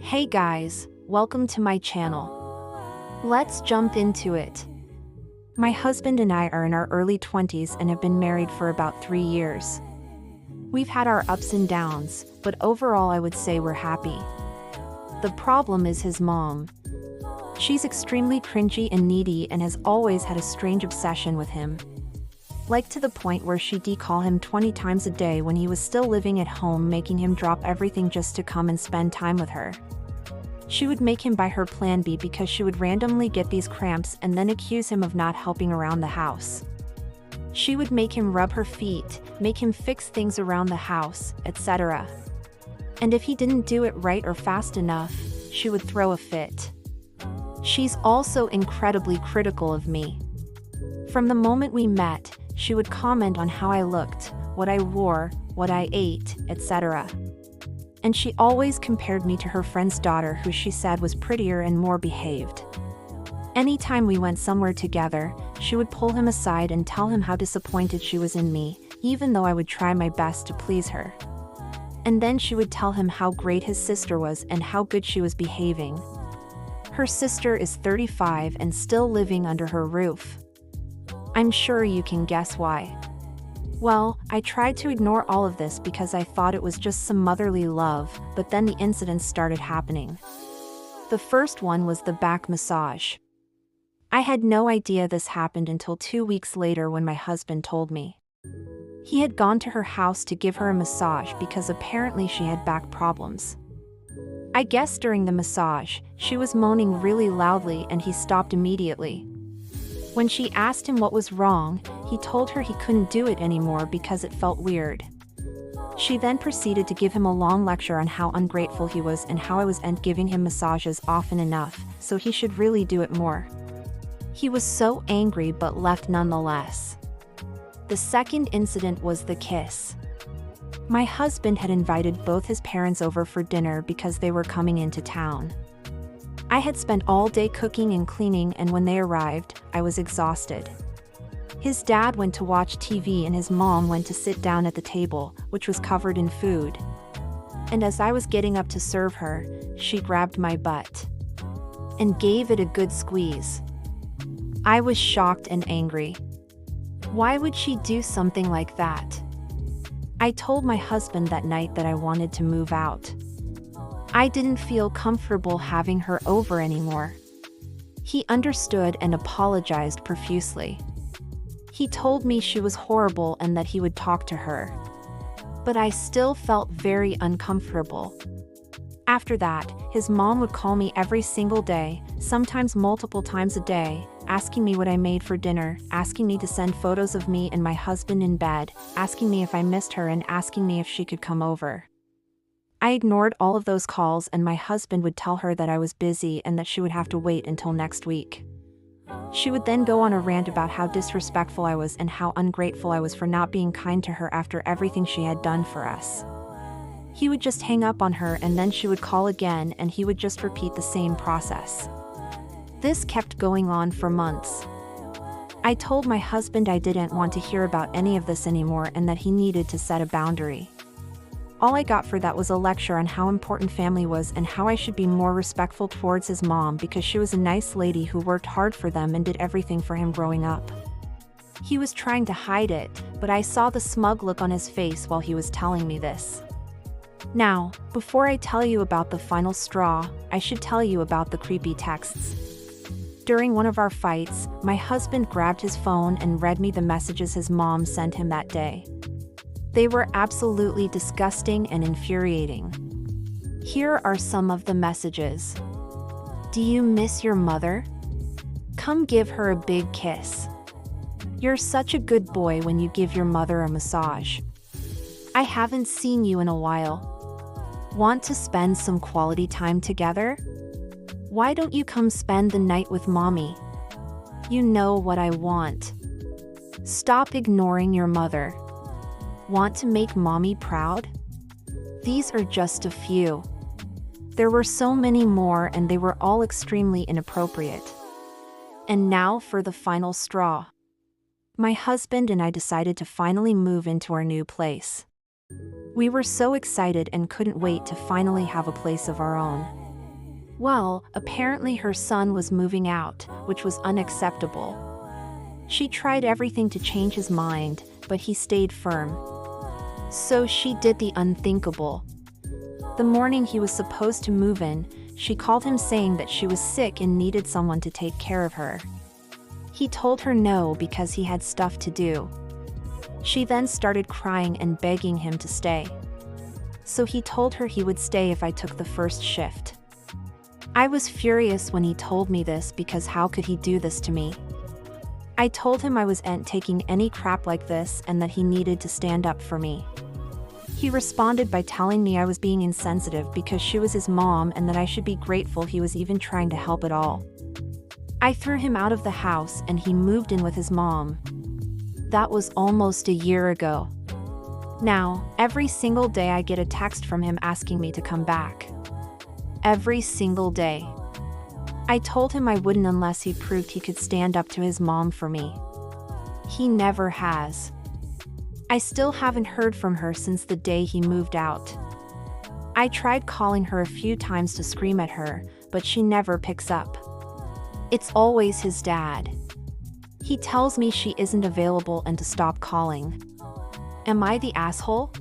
Hey guys, welcome to my channel. Let's jump into it. My husband and I are in our early 20s and have been married for about 3 years. We've had our ups and downs, but overall I would say we're happy. The problem is his mom. She's extremely cringy and needy and has always had a strange obsession with him. Like to the point where she'd call him 20 times a day when he was still living at home, making him drop everything just to come and spend time with her. She would make him buy her Plan B because she would randomly get these cramps and then accuse him of not helping around the house. She would make him rub her feet, make him fix things around the house, etc. And if he didn't do it right or fast enough, she would throw a fit. She's also incredibly critical of me. From the moment we met, she would comment on how I looked, what I wore, what I ate, etc. And she always compared me to her friend's daughter, who she said was prettier and more behaved. Anytime we went somewhere together, she would pull him aside and tell him how disappointed she was in me, even though I would try my best to please her. And then she would tell him how great his sister was and how good she was behaving. Her sister is 35 and still living under her roof. I'm sure you can guess why. Well, I tried to ignore all of this because I thought it was just some motherly love, but then the incidents started happening. The first one was the back massage. I had no idea this happened until 2 weeks later when my husband told me. He had gone to her house to give her a massage because apparently she had back problems. I guess during the massage, she was moaning really loudly and he stopped immediately. When she asked him what was wrong, he told her he couldn't do it anymore because it felt weird. She then proceeded to give him a long lecture on how ungrateful he was and how I wasn't giving him massages often enough, so he should really do it more. He was so angry but left nonetheless. The second incident was the kiss. My husband had invited both his parents over for dinner because they were coming into town. I had spent all day cooking and cleaning, and when they arrived, I was exhausted. His dad went to watch TV and his mom went to sit down at the table, which was covered in food. And as I was getting up to serve her, she grabbed my butt and gave it a good squeeze. I was shocked and angry. Why would she do something like that? I told my husband that night that I wanted to move out. I didn't feel comfortable having her over anymore. He understood and apologized profusely. He told me she was horrible and that he would talk to her. But I still felt very uncomfortable. After that, his mom would call me every single day, sometimes multiple times a day, asking me what I made for dinner, asking me to send photos of me and my husband in bed, asking me if I missed her and asking me if she could come over. I ignored all of those calls and my husband would tell her that I was busy and that she would have to wait until next week. She would then go on a rant about how disrespectful I was and how ungrateful I was for not being kind to her after everything she had done for us. He would just hang up on her and then she would call again and he would just repeat the same process. This kept going on for months. I told my husband I didn't want to hear about any of this anymore and that he needed to set a boundary. All I got for that was a lecture on how important family was and how I should be more respectful towards his mom because she was a nice lady who worked hard for them and did everything for him growing up. He was trying to hide it, but I saw the smug look on his face while he was telling me this. Now, before I tell you about the final straw, I should tell you about the creepy texts. During one of our fights, my husband grabbed his phone and read me the messages his mom sent him that day. They were absolutely disgusting and infuriating. Here are some of the messages. Do you miss your mother? Come give her a big kiss. You're such a good boy when you give your mother a massage. I haven't seen you in a while. Want to spend some quality time together? Why don't you come spend the night with mommy? You know what I want. Stop ignoring your mother. Want to make mommy proud? These are just a few. There were so many more and they were all extremely inappropriate. And now for the final straw. My husband and I decided to finally move into our new place. We were so excited and couldn't wait to finally have a place of our own. Well, apparently her son was moving out, which was unacceptable. She tried everything to change his mind, but he stayed firm. So she did the unthinkable. The morning he was supposed to move in, she called him saying that she was sick and needed someone to take care of her. He told her no because he had stuff to do. She then started crying and begging him to stay. So he told her he would stay if I took the first shift. I was furious when he told me this because how could he do this to me? I told him I wasn't taking any crap like this and that he needed to stand up for me. He responded by telling me I was being insensitive because she was his mom and that I should be grateful he was even trying to help at all. I threw him out of the house and he moved in with his mom. That was almost a year ago. Now, every single day I get a text from him asking me to come back. Every single day. I told him I wouldn't unless he proved he could stand up to his mom for me. He never has. I still haven't heard from her since the day he moved out. I tried calling her a few times to scream at her, but she never picks up. It's always his dad. He tells me she isn't available and to stop calling. Am I the asshole?